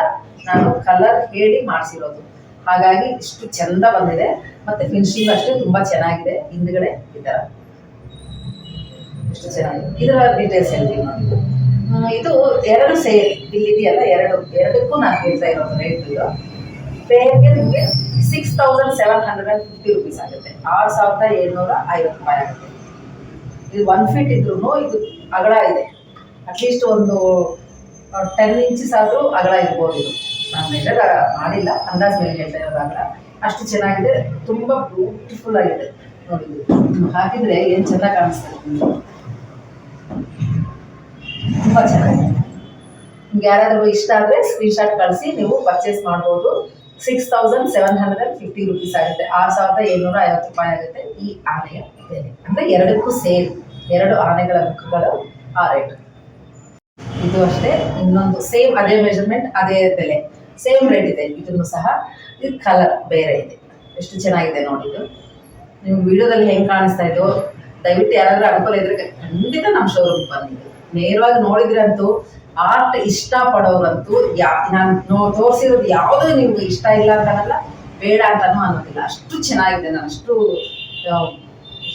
ನಾನು ಕಲರ್ ಹೇಳಿ ಮಾಡಿಸಿರೋದು. ಹಾಗಾಗಿ ಇಷ್ಟು ಚಂದ ಬಂದಿದೆ. ಮತ್ತೆ ಫಿನಿಶಿಂಗ್ ಅಷ್ಟೇ ತುಂಬಾ ಚೆನ್ನಾಗಿದೆ. ಹಿಂದ್ಗಡೆ ಈ ತರ ಎಷ್ಟು ಚೆನ್ನಾಗಿದೆ. ಇದರ ಡೀಟೇಲ್ಸ್ ಹೇಳ್ತೀನಿ ನೋಡಿ. ಇದು 2 ಸೇಲ್ ಇಲ್ಲಿದೆಯಲ್ಲ, ಎರಡಕ್ಕೂ ನಾನು ಹೇಳ್ತಾ ಇರೋದು ರೇಟ್. ಇದು ಪೇರ್ಗೆ ನಿಮಗೆ 6750 ₹, ಆಗುತ್ತೆ. 6750 ಆಗುತ್ತೆ. ಇದು 1 ಫೀಟ್ ಇದ್ರೂ ಇದು ಅಗಲ ಇದೆ. ಅಟ್ಲೀಸ್ಟ್ ಒಂದು 10 ಇಂಚಸ್ ಆದ್ರೂ ಅಗಲ ಇರ್ಬೋದು. ಇದು ನಾನು ಮೆಜರ್ ಮಾಡಿಲ್ಲ, ಅಂದಾಜ್ ಮೇಲೆ ಹೇಳ್ತಾ ಇರೋದಾಗಲ್ಲ. ಅಷ್ಟು ಚೆನ್ನಾಗಿದೆ, ತುಂಬಾ ಬ್ಯೂಟಿಫುಲ್ ಆಗಿದೆ ನೋಡಿ. ಹಾಕಿದ್ರೆ ಏನ್ ಚೆನ್ನಾಗಿ ಕಾಣಿಸ್ತದೆ, ತುಂಬಾ ಚೆನ್ನಾಗಿದೆ. ನಿಮ್ಗೆ ಯಾರಾದ್ರೂ ಇಷ್ಟ ಆದ್ರೆ ಸ್ಕ್ರೀನ್ ಶಾಟ್ ಕಳಿಸಿ ನೀವು ಪರ್ಚೇಸ್ ಮಾಡ್ಬೋದು. 6750 ₹, ಆಗುತ್ತೆ. 6750 ಆಗುತ್ತೆ ಈ ಆನೆಯ ಬೆಲೆ. ಅಂದ್ರೆ ಎರಡಕ್ಕೂ ಸೇರಿ 2 ಆನೆಗಳ ಮುಖಗಳು ಆ ರೇಟ್. ಇದು ಅಷ್ಟೇ, ಇನ್ನೊಂದು ಸೇಮ್ ಅದೇ ಮೆಜರ್ಮೆಂಟ್ ಅದೇ ಬೆಲೆ, ಸೇಮ್ ರೇಟ್ ಇದೆ. ಇದನ್ನು ಸಹ ಇದು ಕಲರ್ ಬೇರೆ ಇದೆ. ಎಷ್ಟು ಚೆನ್ನಾಗಿದೆ ನೋಡಿ. ಇದು ನಿಮ್ಗೆ ವಿಡಿಯೋದಲ್ಲಿ ಹೆಂಗೆ ಕಾಣಿಸ್ತಾ ಇದ್ದು, ದಯವಿಟ್ಟು ಯಾರಾದ್ರೂ ಅನುಕೂಲ ಇದ್ರೆ ಖಂಡಿತ ನಮ್ಮ ಶೋರೂಮ್ ಬಂದಿದ್ದು. ನೇರವಾಗಿ ನೋಡಿದ್ರಂತೂ ಆರ್ಟ್ ಇಷ್ಟ ಪಡೋರಂತೂ ನಾನು ತೋರಿಸಿರೋದು ಯಾವುದೂ ನಿಮ್ಗೆ ಇಷ್ಟ ಇಲ್ಲ ಅಂತನಲ್ಲ, ಬೇಡ ಅಂತಾನೂ ಅನ್ನೋದಿಲ್ಲ. ಅಷ್ಟು ಚೆನ್ನಾಗಿದೆ. ನಾನು ಅಷ್ಟು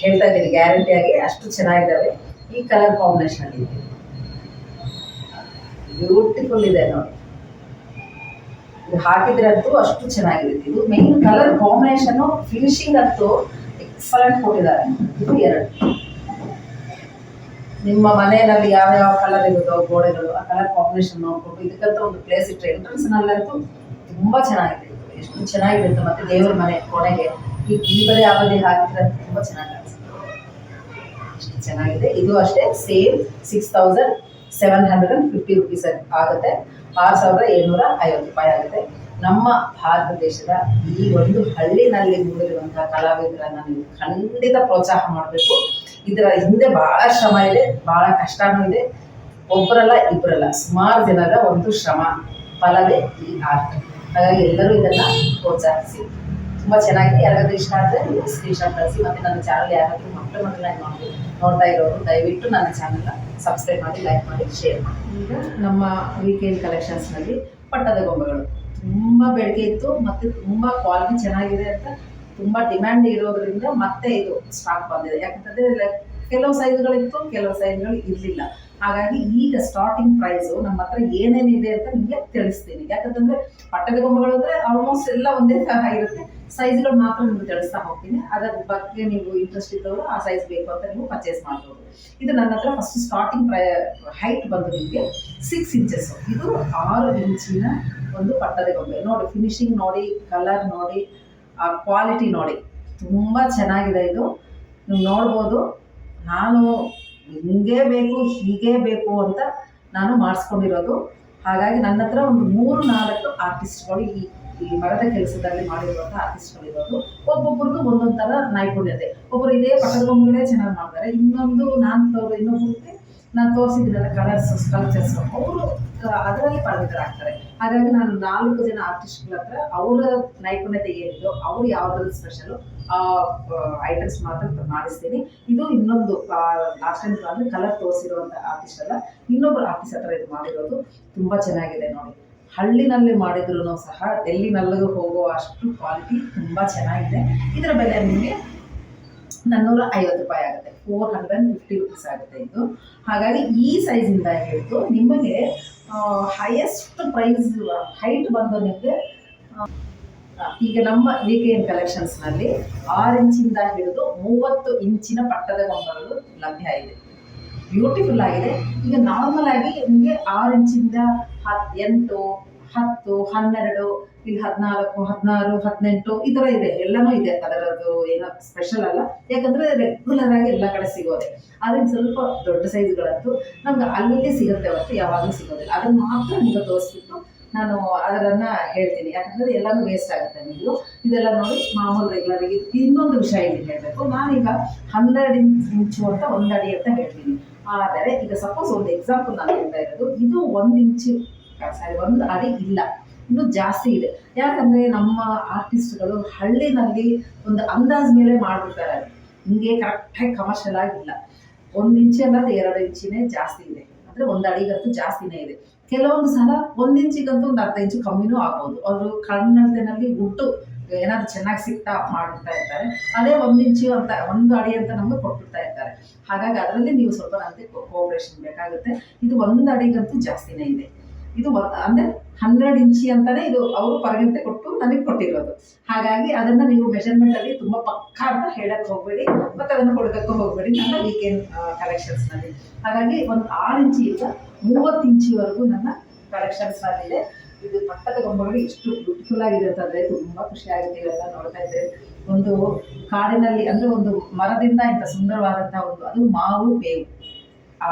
ಹೇಳ್ತಾ ಇದ್ದೀನಿ ಗ್ಯಾರಂಟಿಯಾಗಿ, ಅಷ್ಟು ಚೆನ್ನಾಗಿದ್ದಾವೆ. ಈ ಕಲರ್ ಕಾಂಬಿನೇಷನ್ ಇದೆ, ಬ್ಯೂಟಿಫುಲ್ ಇದೆ ನೋಡಿ. ಇದು ಹಾಕಿದ್ರೆ ಅಂತೂ ಅಷ್ಟು ಚೆನ್ನಾಗಿದೆ. ಇದು ಮೇನ್ ಕಲರ್ ಕಾಂಬಿನೇಷನ್, ಫಿನಿಶಿಂಗ್ ಅಂತೂ ಎಕ್ಸಲೆಂಟ್ ಕೊಟ್ಟಿದ್ದಾರೆ. ಇದು 2 ನಿಮ್ಮ ಮನೆಯಲ್ಲಿ ಯಾವ ಕಲರ್ ಇರುತ್ತೋ ಗೋಡೆಗಳು, ಆ ಕಲರ್ ಕಾಂಬಿನೇಷನ್ ನೋಡ್ಕೊಂಡು ಇದಕ್ಕಂತ ಒಂದು ಪ್ಲೇಸ್ ಇಟ್ಟರೆ ಎಂಟ್ರೆನ್ಸ್ ನಲ್ಲಂತೂ ತುಂಬಾ ಚೆನ್ನಾಗಿದೆ. ಎಷ್ಟು ಚೆನ್ನಾಗಿದೆ ಅಂತ. ಮತ್ತೆ ದೇವರ ಮನೆ ಕೊನೆಗೆ ಈ ಬರೀ ಆ ಬದಿ ಹಾಕಿದ್ರೆ ತುಂಬಾ ಚೆನ್ನಾಗಿ ಕಾಣಿಸುತ್ತೆ. ಎಷ್ಟು ಚೆನ್ನಾಗಿದೆ. ಇದು ಅಷ್ಟೇ ಸೇಮ್ 6750 ₹, ಆಗುತ್ತೆ. 6750 ಆಗುತ್ತೆ. ನಮ್ಮ ಭಾರತ ದೇಶದ ಈ ಒಂದು ಹಳ್ಳಿನಲ್ಲಿ ಮೂಡಿರುವಂತಹ ಕಲಾವಿದರನ್ನ ನೀವು ಖಂಡಿತ ಪ್ರೋತ್ಸಾಹ ಮಾಡಬೇಕು. ಇದರ ಹಿಂದೆ ಬಹಳ ಶ್ರಮ ಇದೆ, ಬಹಳ ಕಷ್ಟನೂ ಇದೆ. ಒಬ್ಬರಲ್ಲ ಇಬ್ಬರಲ್ಲ, ಸುಮಾರು ಜನರ ಒಂದು ಶ್ರಮ ಫಲವೇ ಈ ಆರ್ಟ್. ಹಾಗಾಗಿ ಎಲ್ಲರೂ ಇದನ್ನ ಪ್ರೋತ್ಸಾಹಿಸಿ. ತುಂಬಾ ಚೆನ್ನಾಗಿದೆ. ಯಾರಾದ್ರೂ ಇಷ್ಟ ಆದರೆ ನೀವು ಸ್ಕ್ರೀನ್ ಶಾಟ್ ಕಳಿಸಿ. ಮತ್ತೆ ನನ್ನ ಚಾನಲ್ ಯಾರಾದ್ರೂ ಮೊದಲನೇ ನೋಡ್ತಾ ಇರೋರು ದಯವಿಟ್ಟು ನನ್ನ ಚಾನಲ್ನ ಸಬ್ಸ್ಕ್ರೈಬ್ ಮಾಡಿ, ಲೈಕ್ ಮಾಡಿ, ಶೇರ್ ಮಾಡಿ. ಈಗ ನಮ್ಮ ವೀಕೆಂಡ್ ಕಲೆಕ್ಷನ್ಸ್ನಲ್ಲಿ ಪಟ್ಟದ ಗೊಂಬೆಗಳು ತುಂಬಾ ಬೇಡಿಕೆ ಇತ್ತು, ಮತ್ತೆ ತುಂಬಾ ಕ್ವಾಲಿಟಿ ಚೆನ್ನಾಗಿದೆ ಅಂತ ತುಂಬಾ ಡಿಮ್ಯಾಂಡ್ ಇರೋದ್ರಿಂದ ಮತ್ತೆ ಇದು ಸ್ಟಾಕ್ ಬಂದಿದೆ. ಯಾಕಂತಂದ್ರೆ ಕೆಲವು ಸೈಜ್ಗಳಿತ್ತು, ಕೆಲವು ಸೈಜ್ಗಳು ಇರಲಿಲ್ಲ. ಹಾಗಾಗಿ ಈಗ ಸ್ಟಾರ್ಟಿಂಗ್ ಪ್ರೈಸು ನಮ್ಮ ಹತ್ರ ಏನೇನಿದೆ ಅಂತ ನಿಮಗೆ ತಿಳಿಸ್ತೀನಿ. ಯಾಕಂತಂದ್ರೆ ಪಟ್ಟದ ಗೊಂಬೆಗಳು ಅಂದರೆ ಆಲ್ಮೋಸ್ಟ್ ಎಲ್ಲ ಒಂದೇ ತರಹ ಇರುತ್ತೆ, ಸೈಜ್ಗಳು ಮಾತ್ರ ನಿಮ್ಗೆ ತಿಳಿಸ್ತಾ ಹೋಗ್ತೀನಿ. ಅದರ ಬಗ್ಗೆ ನೀವು ಇಂಟ್ರೆಸ್ಟ್ ಇದ್ದವರು ಆ ಸೈಜ್ ಬೇಕು ಅಂತ ನೀವು ಪರ್ಚೇಸ್ ಮಾಡ್ಬೋದು. ಇದು ನನ್ನ ಹತ್ರ ಫಸ್ಟ್ ಸ್ಟಾರ್ಟಿಂಗ್ ಹೈಟ್ ಬಂದು ನಿಮಗೆ 6 ಇಂಚಸ್. ಇದು 6 ಇಂಚಿನ ಒಂದು ಪಟ್ಟದ ಗೊಂಬೆ. ನೋಡಿ ಫಿನಿಶಿಂಗ್ ನೋಡಿ, ಕಲರ್ ನೋಡಿ, ಆ ಕ್ವಾಲಿಟಿ ನೋಡಿ, ತುಂಬ ಚೆನ್ನಾಗಿದೆ. ಇದು ನೀವು ನೋಡ್ಬೋದು. ನಾನು ಹಿಂಗೇ ಬೇಕು ಹೀಗೇ ಬೇಕು ಅಂತ ನಾನು ಮಾಡಿಸ್ಕೊಂಡಿರೋದು. ಹಾಗಾಗಿ ನನ್ನ ಹತ್ರ ಒಂದು 3-4 ಆರ್ಟಿಸ್ಟ್ಗಳು ಈ ಮರದ ಕೆಲಸದಲ್ಲಿ ಮಾಡಿರುವಂಥ ಆರ್ಟಿಸ್ಟ್ಗಳಿರೋದು. ಒಬ್ಬೊಬ್ರದ್ದು ಒಂದೊಂದು ಥರ ನೈಪುಣ್ಯತೆ. ಒಬ್ಬರು ಇದೇ ಪಟ್ಟದ ಗೊಂಬೆಗಳೇ ಚೆನ್ನಾಗಿ ಮಾಡ್ತಾರೆ, ಇನ್ನೊಂದು ಇನ್ನೊಬ್ಬರಿಗೆ ನಾನು ತೋರಿಸಿದ್ದೀನಲ್ಲ ಕಲರ್ಸ್ ಸ್ಕಲ್ಪ್ಚರ್ಸ್, ಅವರು ಅದರಲ್ಲಿ ಪರಿಣಿತರಾಗ್ತಾರೆ. ಹಾಗಾಗಿ ನಾನು 4 ಜನ ಆರ್ಟಿಸ್ಟ್ಗಳ ಹತ್ರ ಅವರ ನೈಪುಣ್ಯತೆ ಏನಿದೋ, ಅವರು ಯಾವುದ್ರಲ್ಲಿ ಸ್ಪೆಷಲು ಐಟಮ್ಸ್ ಮಾತ್ರ ಮಾಡಿಸ್ತೀನಿ. ಇದು ಇನ್ನೊಂದು ಲಾಸ್ಟ್ ಟೈಮ್ ಅಂದರೆ ಕಲರ್ ತೋರಿಸಿರುವಂಥ ಆರ್ಟಿಸ್ಟ್ ಅಲ್ಲ, ಇನ್ನೊಬ್ಬರು ಆರ್ಟಿಸ್ಟ್ ಹತ್ರ ಇದು ಮಾಡಿರೋದು. ತುಂಬ ಚೆನ್ನಾಗಿದೆ ನೋಡಿ. ಹಳ್ಳಿನಲ್ಲಿ ಮಾಡಿದ್ರು ಸಹ ಡೆಲ್ಲಿನಲ್ಲಿಗೂ ಹೋಗೋ ಅಷ್ಟು ಕ್ವಾಲಿಟಿ ತುಂಬ ಚೆನ್ನಾಗಿದೆ. ಇದರ ಬೆಲೆ ನಿಮಗೆ 450 ರೂಪಾಯಿ ಆಗುತ್ತೆ, 450 ರುಪೀಸ್ ಆಗುತ್ತೆ ಇದು. ಹಾಗಾಗಿ ಈ ಸೈಜಿಂದ ಹಿಡಿದು ನಿಮಗೆ ಹೈಯೆಸ್ಟ್ ಪ್ರೈಸ್ ಹೈಟ್ ಬಂದು ನಿಮಗೆ ಈಗ ನಮ್ಮ VKN ಕಲೆಕ್ಷನ್ಸ್ನಲ್ಲಿ 6 ಇಂಚಿಂದ ಹಿಡಿದು 30 ಇಂಚಿನ ಪಟ್ಟದ ಗೊಂಬೆಗಳು ಲಭ್ಯ ಇದೆ. ಬ್ಯೂಟಿಫುಲ್ ಆಗಿದೆ. ಈಗ ನಾರ್ಮಲ್ ಆಗಿ ನಿಮಗೆ 6 ಇಂಚಿಂದ 8, 10, 12, ಇಲ್ಲಿ 14, 16, 18 ಈ ಥರ ಇದೆ, ಎಲ್ಲನೂ ಇದೆ. ಅದರದ್ದು ಏನೋ ಸ್ಪೆಷಲ್ ಅಲ್ಲ, ಯಾಕಂದರೆ ರೆಗ್ಯುಲರ್ ಆಗಿ ಎಲ್ಲ ಕಡೆ ಸಿಗೋದೆ. ಅದನ್ನು ಸ್ವಲ್ಪ ದೊಡ್ಡ ಸೈಜ್ಗಳಂತೂ ನಮ್ಗೆ ಅಲ್ಲಿ ಸಿಗುತ್ತೆ ಹೊರತು ಯಾವಾಗಲೂ ಸಿಗೋದಿಲ್ಲ. ಅದನ್ನು ಮಾತ್ರ ನಿಮಗೆ ತೋರಿಸ್ಬಿಟ್ಟು ನಾನು ಅದನ್ನು ಹೇಳ್ತೀನಿ, ಯಾಕಂದರೆ ಎಲ್ಲನೂ ವೇಸ್ಟ್ ಆಗುತ್ತೆ ನೀವು ಇದೆಲ್ಲ ನೋಡಿ. ಮಾಮೂಲು ರೆಗ್ಯುಲರಿಗೆ ಇನ್ನೊಂದು ವಿಷಯ ಇಲ್ಲಿ ಹೇಳಬೇಕು. ನಾನೀಗ 12 ಇಂಚು ಅಂತ 1 ಅಡಿ ಅಂತ ಹೇಳ್ತೀನಿ. ಆದರೆ ಈಗ ಸಪೋಸ್ ಒಂದು ಎಕ್ಸಾಂಪಲ್ ನಾನು ಹೇಳ್ತಾ ಇರೋದು, ಇದು 1 ಇಂಚು 1 ಅಡಿ ಇಲ್ಲ, ಇನ್ನೂ ಜಾಸ್ತಿ ಇದೆ. ಯಾಕಂದರೆ ನಮ್ಮ ಆರ್ಟಿಸ್ಟ್ಗಳು ಹಳ್ಳಿನಲ್ಲಿ ಒಂದು ಅಂದಾಜ್ ಮೇಲೆ ಮಾಡಿಬಿಡ್ತಾರೆ. ಹಿಂಗೆ ಕರೆಕ್ಟಾಗಿ ಕಮರ್ಷಿಯಲ್ ಆಗಿಲ್ಲ. 1 ಇಂಚು ಅನ್ನೋದು 2 ಇಂಚಿನೇ ಜಾಸ್ತಿ ಇದೆ, ಅಂದರೆ 1 ಅಡಿಗಂತೂ ಜಾಸ್ತಿನೇ ಇದೆ. ಕೆಲವೊಂದು ಸಲ 1 ಇಂಚಿಗಂತೂ ಒಂದು ಅರ್ಧ ಇಂಚು ಕಮ್ಮಿನೂ ಆಗ್ಬೋದು. ಅವರು ಕಣ್ಣಲ್ಲಿ ಗುಟ್ಟು ಏನಾದರೂ ಚೆನ್ನಾಗಿ ಸಿಗ್ತಾ ಮಾಡಿಬಿಡ್ತಾ ಇರ್ತಾರೆ. ಅದೇ 1 ಇಂಚು ಅಂತ 1 ಅಡಿ ಅಂತ ನಮಗೆ ಕೊಟ್ಬಿಡ್ತಾ ಇರ್ತಾರೆ. ಹಾಗಾಗಿ ಅದರಲ್ಲಿ ನೀವು ಸ್ವಲ್ಪ ನನಗೆ ಕೋಆಪ್ರೇಷನ್ ಬೇಕಾಗುತ್ತೆ. ಇದು 1 ಅಡಿಗಂತೂ ಜಾಸ್ತಿನೇ ಇದೆ. ಇದು ಅಂದರೆ 12 ಇಂಚಿ ಅಂತಲೇ ಇದು ಅವರು ಪರಿಗಣತೆ ಕೊಟ್ಟು ನನಗೆ ಕೊಟ್ಟಿರೋದು. ಹಾಗಾಗಿ ಅದನ್ನು ನೀವು ಮೆಷರ್ಮೆಂಟಲ್ಲಿ ತುಂಬ ಪಕ್ಕ ಅಂತ ಹೇಳಕ್ಕೆ ಹೋಗಬೇಡಿ, ಮತ್ತು ಅದನ್ನು ಕೊಡೋದಕ್ಕೂ ಹೋಗಬೇಡಿ ನನ್ನ VKN ಕಲೆಕ್ಷನ್ಸ್ನಲ್ಲಿ. ಹಾಗಾಗಿ ಒಂದು 6 ಇಂಚಿಂದ 30 ಇಂಚಿವರೆಗೂ ನನ್ನ ಕಲೆಕ್ಷನ್ಸ್ನಲ್ಲಿದೆ. ಇದು ಪಟ್ಟದ ಗೊಂಬೆಗಳು ಎಷ್ಟು ಬ್ಯೂಟಿಫುಲ್ ಆಗಿದೆ ಅಂತಂದರೆ ತುಂಬ ಖುಷಿ ಆಗುತ್ತೆ. ಇವೆಲ್ಲ ನೋಡ್ತಾ ಇದ್ದೇವೆ. ಒಂದು ಕಾಡಿನಲ್ಲಿ ಅಂದರೆ ಒಂದು ಮರದಿಂದ ಇಂಥ ಸುಂದರವಾದಂಥ ಒಂದು, ಅದು ಮಾವು ಬೇವು ಆ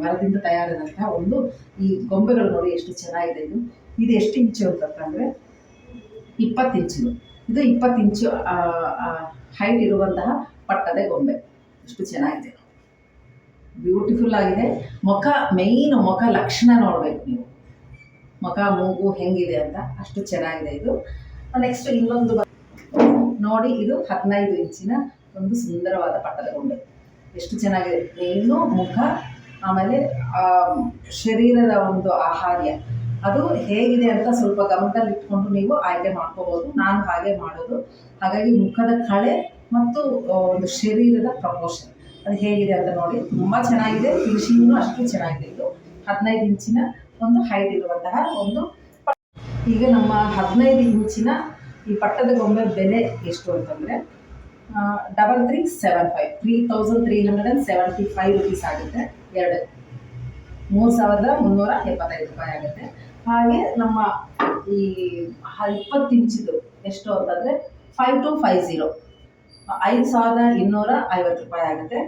ಮರದಿಂದ ತಯಾರಾದಂತಹ ಒಂದು ಈ ಗೊಂಬೆಗಳು ನೋಡಿ ಎಷ್ಟು ಚೆನ್ನಾಗಿದೆ. ಇದು ಎಷ್ಟು ಇಂಚು ಅಂತಂದರೆ 20 ಇಂಚು. ಇದು 20 ಇಂಚು ಹೈಟ್ ಇರುವಂತಹ ಪಟ್ಟದ ಗೊಂಬೆ. ಎಷ್ಟು ಚೆನ್ನಾಗಿದೆ, ಬ್ಯೂಟಿಫುಲ್ ಆಗಿದೆ. ಮೇಯ್ನ್ ಮುಖ ಲಕ್ಷಣ ನೋಡಬೇಕು ನೀವು, ಮುಖ ಮೂಗು ಹೆಂಗಿದೆ ಅಂತ, ಅಷ್ಟು ಚೆನ್ನಾಗಿದೆ ಇದು. ನೆಕ್ಸ್ಟ್ ಇನ್ನೊಂದು ನೋಡಿ, ಇದು 15 ಇಂಚಿನ ಒಂದು ಸುಂದರವಾದ ಪಟ್ಟದ ಗೊಂಬೆ. ಎಷ್ಟು ಚೆನ್ನಾಗಿದೆ. ಇನ್ನೂ ಮುಖ, ಆಮೇಲೆ ಶರೀರದ ಒಂದು ಆಹಾರ್ಯ ಅದು ಹೇಗಿದೆ ಅಂತ ಸ್ವಲ್ಪ ಗಮನದಲ್ಲಿ ಇಟ್ಕೊಂಡು ನೀವು ಆಯ್ಕೆ ಮಾಡ್ಕೋಬೋದು. ನಾನು ಹಾಗೆ ಮಾಡೋದು. ಹಾಗಾಗಿ ಮುಖದ ಕಳೆ ಮತ್ತು ಒಂದು ಶರೀರದ ಪ್ರಪೋರ್ಷನ್ ಅದು ಹೇಗಿದೆ ಅಂತ ನೋಡಿ. ತುಂಬ ಚೆನ್ನಾಗಿದೆ. ಫಿನಿಶಿಂಗೂ ಅಷ್ಟು ಚೆನ್ನಾಗಿದೆ. ಇದು 15 ಇಂಚಿನ ಒಂದು ಹೈಟ್ ಇರುವಂತಹ ಒಂದು. ಈಗ ನಮ್ಮ 15 ಇಂಚಿನ ಈ ಪಟ್ಟದ ಗೊಂಬೆ ಬೆಲೆ ಎಷ್ಟು ಅಂತಂದರೆ 3375 ರುಪೀಸ್ ಆಗುತ್ತೆ. 3,375 ರೂಪಾಯಿ ಆಗುತ್ತೆ. ಹಾಗೆ ನಮ್ಮ ಈ 20 ಇಂಚಿದು ಎಷ್ಟು ಅಂತಂದರೆ 5250 5,250 ರೂಪಾಯಿ ಆಗುತ್ತೆ.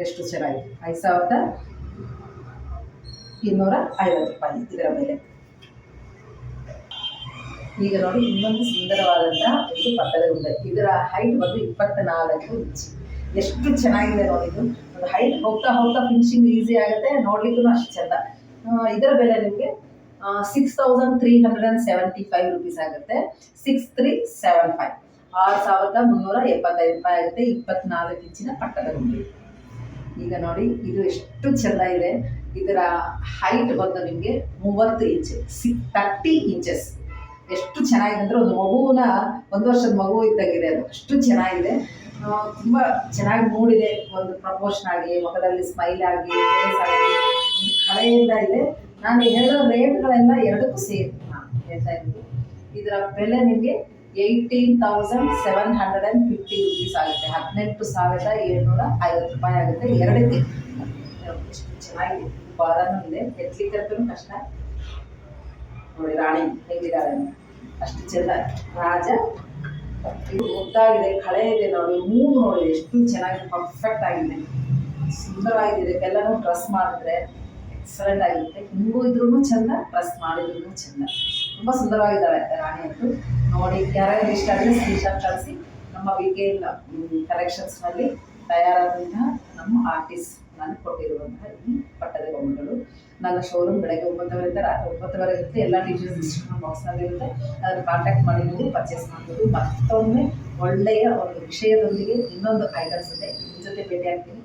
ಎಷ್ಟು ಚೆನ್ನಾಗಿದೆ, 5,250 ರೂಪಾಯಿ ಇದರ ಬೆಲೆ. ಈಗ ನೋಡಿ, ಇನ್ನೊಂದು ಸುಂದರವಾದಂತಹ ಒಂದು ಪಟ್ಟದ ಗೊಂಬೆ. ಇದರ ಹೈಟ್ ಬಂದು 24 ಇಂಚು. ಎಷ್ಟು ಚೆನ್ನಾಗಿದೆ ನೋಡಿ. ಇದು ಒಂದು ಹೈಟ್ ಹೋಗ್ತಾ ಹೋಗ್ತಾ ಫಿನಿಶಿಂಗ್ ಈಸಿ ಆಗುತ್ತೆ, ನೋಡ್ಲಿಕ್ಕೂ ಅಷ್ಟು ಚೆಂದ. ಇದರ ಬೆಲೆ ನಿಮಗೆ 6,375 ರುಪೀಸ್ ಆಗುತ್ತೆ. 6,375 6,375 ರೂಪಾಯಿ ಆಗುತ್ತೆ. 24 ಇಂಚಿನ ಪಟ್ಟದ ಗೊಂಬೆ. ಈಗ ನೋಡಿ, ಇದು ಎಷ್ಟು ಚೆಂದ ಇದೆ. ಇದರ ಹೈಟ್ ಬಂದು ನಿಮಗೆ 30 ಇಂಚು, 30 ಇಂಚಸ್. ಎಷ್ಟು ಚೆನ್ನಾಗಿದೆ ಅಂದರೆ ಒಂದು ಮಗುವನ್ನ 1 ವರ್ಷದ ಮಗು ಇದ್ದಾಗಿದೆ. ಅದು ಅಷ್ಟು ಚೆನ್ನಾಗಿದೆ. ತುಂಬ ಚೆನ್ನಾಗಿ ಮೂಡಿದೆ. ಒಂದು ಪ್ರಪೋರ್ಷನ್ ಆಗಿ, ಮುಖದಲ್ಲಿ ಸ್ಮೈಲ್ ಆಗಿ, ಫೇಸ್ ಆಗಿ, ಒಂದು ಕಳೆಯಿಂದ ಇದೆ. ನಾನು ಹೇಳೋ ರೇಟ್ಗಳೆಲ್ಲ ಎರಡಕ್ಕೂ ಸೇರಿ ನಾನು ಹೇಳ್ತಾ ಇದ್ದೀನಿ. ಇದರ ಬೆಲೆ ನಿಮಗೆ 18,750 ರುಪೀಸ್ ಆಗುತ್ತೆ. 18,750 ರೂಪಾಯಿ ಆಗುತ್ತೆ ಎರಡಕ್ಕೆ. ಎಷ್ಟು ಚೆನ್ನಾಗಿದೆ, ಬಾರನೂ ಇದೆ, ಎತ್ಲಿಕ್ಕಂತೂ ಕಷ್ಟ. ನೋಡಿ ರಾಣಿ ಹೇಗಿದ್ದಾಳೆ, ಅಷ್ಟು ಚೆಂದ ರಾಜ. ಇದು ಉದ್ದಾಗಿದೆ, ಕಳೆ ಇದೆ ನೋಡಿ, ಮೂಗು ನೋಡಿ ಎಷ್ಟು ಚೆನ್ನಾಗಿ ಪರ್ಫೆಕ್ಟ್ ಆಗಿದೆ, ಸುಂದರವಾಗಿದೆ. ಎಲ್ಲನೂ ಡ್ರೆಸ್ ಮಾಡಿದ್ರೆ ಎಕ್ಸಲೆಂಟ್ ಆಗಿರುತ್ತೆ. ಹಿಂಗೂ ಇದ್ರೂ ಚೆಂದ, ಡ್ರೆಸ್ ಮಾಡಿದ್ರು ಚೆಂದ. ತುಂಬ ಸುಂದರವಾಗಿದ್ದಾಳೆ ರಾಣಿ ಅಂತೂ. ನೋಡಿ, ಯಾರ್ಯಾರು ಇಷ್ಟ ಆದರೆ ಸ್ಕ್ರೀನ್ಶಾಟ್ ಕಳಿಸಿ. ನಮ್ಮ BKL ಕಲೆಕ್ಷನ್ಸ್ನಲ್ಲಿ ತಯಾರಾದಂತಹ ನಮ್ಮ ಆರ್ಟಿಸ್ಟ್ ನಾನು ಕೊಟ್ಟಿರುವಂತಹ ಈ ಪಟ್ಟದ ಬೊಮ್ಮೆಗಳು. ನನ್ನ ಶೋರೂಮ್ ಬೆಳಗ್ಗೆ 9 ರಾತ್ರಿ 9 ಇರುತ್ತೆ. ಎಲ್ಲ ಡೀಟೇಲ್ಸ್ ಡಿಸ್ಕ್ರಿಪ್ಷನ್ ಬಾಕ್ಸ್ನಲ್ಲಿ ಇರುತ್ತೆ. ಅದನ್ನು ಕಾಂಟ್ಯಾಕ್ಟ್ ಮಾಡಿ ನೀವು ಪರ್ಚೇಸ್ ಮಾಡ್ಬೋದು. ಮತ್ತೊಮ್ಮೆ ಒಳ್ಳೆಯ ಒಂದು ವಿಷಯದೊಂದಿಗೆ ಇನ್ನೊಂದು ಐಟಮ್ಸ್ ಇದೆ ನಿಮ್ಮ ಜೊತೆ ಭೇಟಿ ಆಗ್ತೀನಿ.